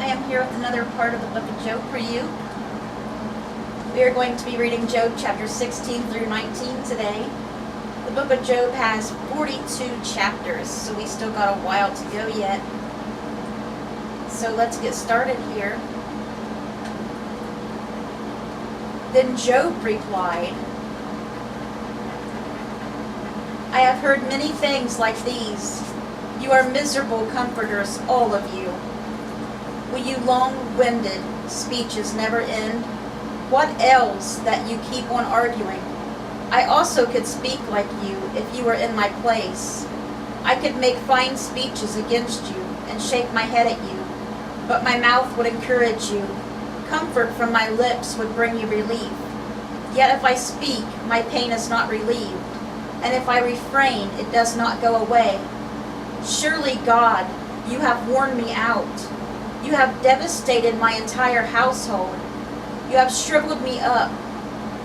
am here with another part of the book of Job for you. We are going to be reading Job chapter 16 through 19 today. The book of Job has 42 chapters, so we still got a while to go yet. So let's get started here. Then Job replied, I have heard many things like these. You are miserable comforters, all of you. Will you long-winded speeches never end? What ails that you keep on arguing? I also could speak like you if you were in my place. I could make fine speeches against you and shake my head at you, but my mouth would encourage you. Comfort from my lips would bring you relief. Yet if I speak, my pain is not relieved, and if I refrain, it does not go away. Surely, God, you have worn me out. You have devastated my entire household. You have shriveled me up,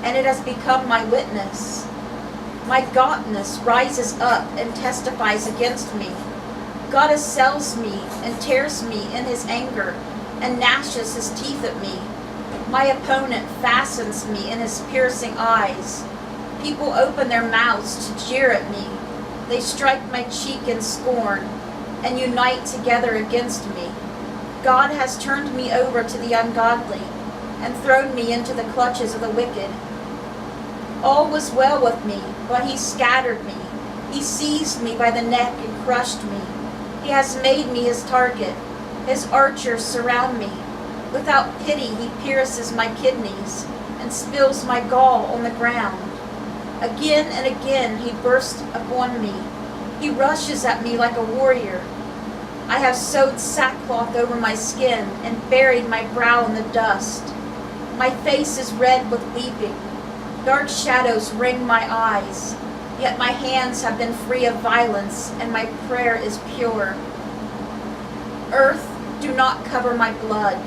and it has become my witness. My gauntness rises up and testifies against me. God assails me and tears me in his anger and gnashes his teeth at me. My opponent fastens me in his piercing eyes. People open their mouths to jeer at me. They strike my cheek in scorn and unite together against me. God has turned me over to the ungodly and thrown me into the clutches of the wicked. All was well with me, but he scattered me. He seized me by the neck and crushed me. He has made me his target. His archers surround me. Without pity, he pierces my kidneys and spills my gall on the ground. Again and again he bursts upon me. He rushes at me like a warrior. I have sewed sackcloth over my skin and buried my brow in the dust. My face is red with weeping. Dark shadows ring my eyes. Yet my hands have been free of violence, and my prayer is pure. Earth, do not cover my blood.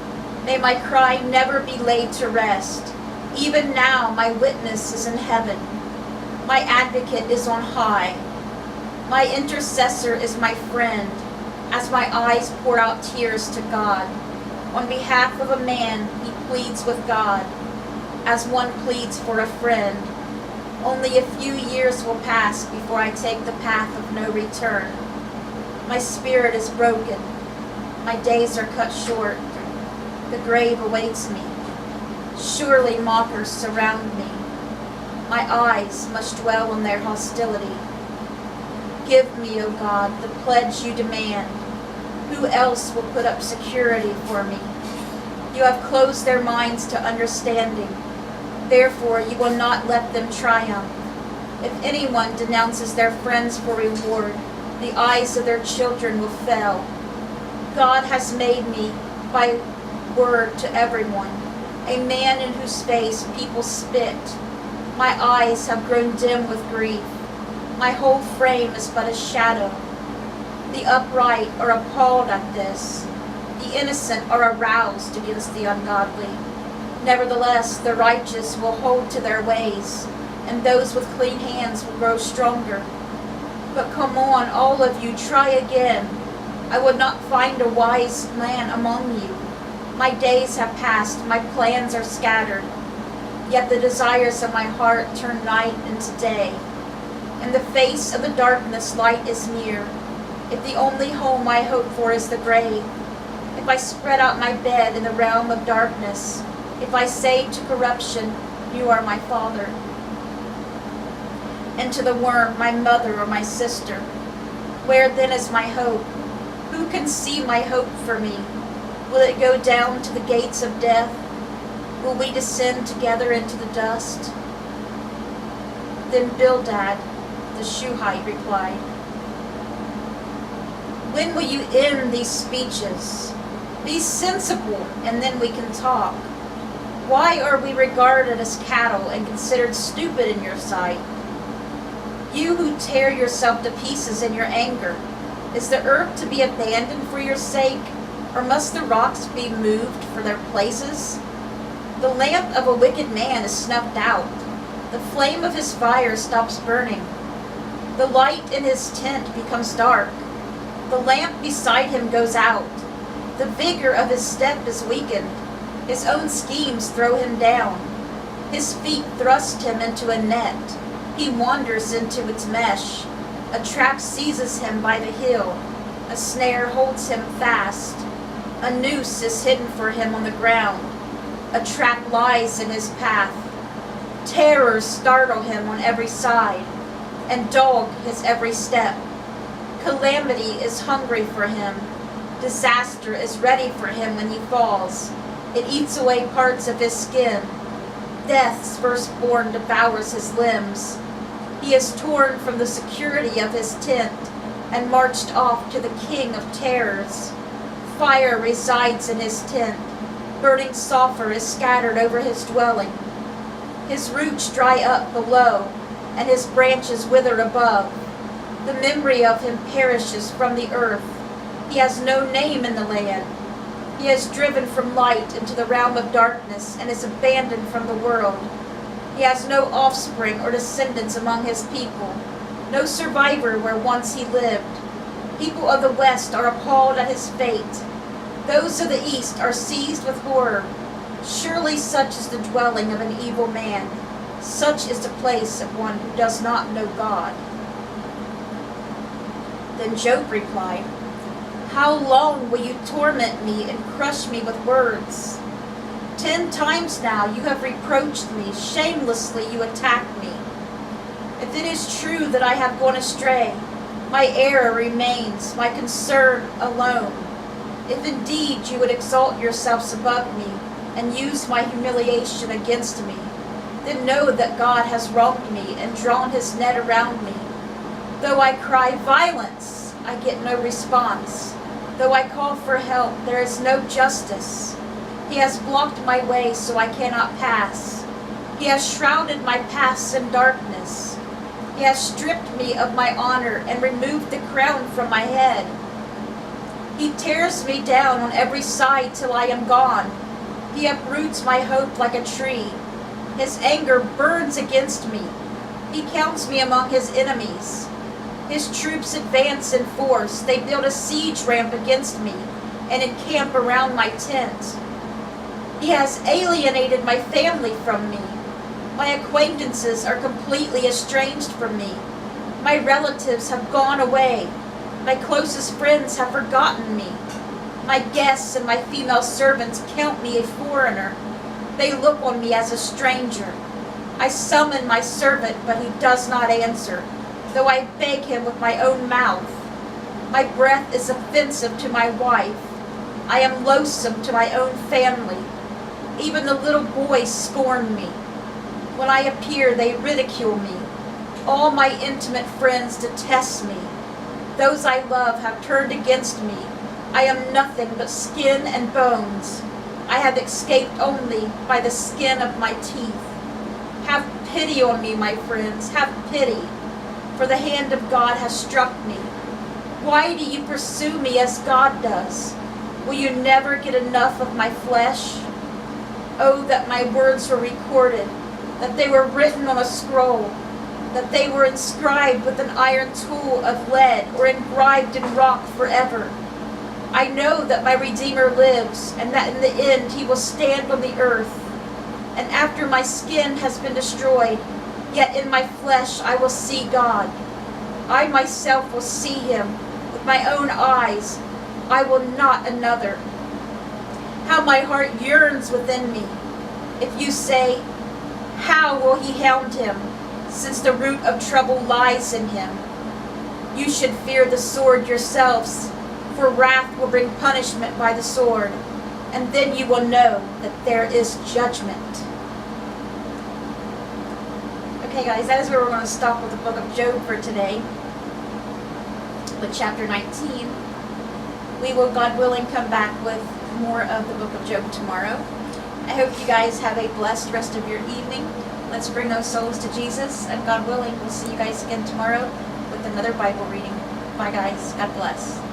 May my cry never be laid to rest. Even now my witness is in heaven. My advocate is on high. My intercessor is my friend, as my eyes pour out tears to God. On behalf of a man, he pleads with God, as one pleads for a friend. Only a few years will pass before I take the path of no return. My spirit is broken. My days are cut short. The grave awaits me. Surely mockers surround me. My eyes must dwell on their hostility. Give me, O God, the pledge you demand. Who else will put up security for me? You have closed their minds to understanding. Therefore, you will not let them triumph. If anyone denounces their friends for reward, the eyes of their children will fail. God has made me by word to everyone, a man in whose face people spit. My eyes have grown dim with grief. My whole frame is but a shadow. The upright are appalled at this. The innocent are aroused against the ungodly. Nevertheless, the righteous will hold to their ways, and those with clean hands will grow stronger. But come on, all of you, try again. I would not find a wise man among you. My days have passed, my plans are scattered. Yet the desires of my heart turn night into day. In the face of the darkness, light is near. If the only home I hope for is the grave, if I spread out my bed in the realm of darkness, if I say to corruption, you are my father, and to the worm, my mother or my sister, where then is my hope? Who can see my hope for me? Will it go down to the gates of death? Will we descend together into the dust? Then Bildad, the Shuhite, replied, when will you end these speeches? Be sensible, and then we can talk. Why are we regarded as cattle and considered stupid in your sight? You who tear yourself to pieces in your anger, is the earth to be abandoned for your sake, or must the rocks be moved for their places? The lamp of a wicked man is snuffed out. The flame of his fire stops burning. The light in his tent becomes dark. The lamp beside him goes out. The vigor of his step is weakened. His own schemes throw him down. His feet thrust him into a net. He wanders into its mesh. A trap seizes him by the heel. A snare holds him fast. A noose is hidden for him on the ground. A trap lies in his path. Terrors startle him on every side and dog his every step. Calamity is hungry for him. Disaster is ready for him when he falls. It eats away parts of his skin. Death's firstborn devours his limbs. He is torn from the security of his tent and marched off to the king of terrors. Fire resides in his tent. Burning sulfur is scattered over his dwelling. His roots dry up below, and his branches wither above. The memory of him perishes from the earth. He has no name in the land. He is driven from light into the realm of darkness and is abandoned from the world. He has no offspring or descendants among his people, no survivor where once he lived. People of the West are appalled at his fate. Those of the East are seized with horror. Surely such is the dwelling of an evil man. Such is the place of one who does not know God. Then Job replied, "How long will you torment me and crush me with words? 10 times now you have reproached me. Shamelessly you attack me. If it is true that I have gone astray, my error remains, my concern alone. If indeed you would exalt yourselves above me and use my humiliation against me, then know that God has wronged me and drawn his net around me. Though I cry violence, I get no response. Though I call for help, there is no justice. He has blocked my way so I cannot pass. He has shrouded my paths in darkness. He has stripped me of my honor and removed the crown from my head. He tears me down on every side till I am gone. He uproots my hope like a tree. His anger burns against me. He counts me among his enemies. His troops advance in force. They build a siege ramp against me and encamp around my tent. He has alienated my family from me. My acquaintances are completely estranged from me. My relatives have gone away. My closest friends have forgotten me. My guests and my female servants count me a foreigner. They look on me as a stranger. I summon my servant, but he does not answer, though I beg him with my own mouth. My breath is offensive to my wife. I am loathsome to my own family. Even the little boys scorn me. When I appear, they ridicule me. All my intimate friends detest me. Those I love have turned against me. I am nothing but skin and bones. I have escaped only by the skin of my teeth. Have pity on me, my friends, have pity, for the hand of God has struck me. Why do you pursue me as God does? Will you never get enough of my flesh? Oh, that my words were recorded, that they were written on a scroll, that they were inscribed with an iron tool of lead or engraved in rock forever. I know that my Redeemer lives, and that in the end he will stand on the earth. And after my skin has been destroyed, yet in my flesh I will see God. I myself will see him with my own eyes. I will not another. How my heart yearns within me. If you say, how will he hound him, since the root of trouble lies in him? You should fear the sword yourselves, for wrath will bring punishment by the sword, and then you will know that there is judgment. Okay guys, that is where we're going to stop with the book of Job for today, with chapter 19. We will, God willing, come back with more of the book of Job tomorrow. I hope you guys have a blessed rest of your evening. Let's bring those souls to Jesus, and God willing, we'll see you guys again tomorrow with another Bible reading. Bye guys, God bless.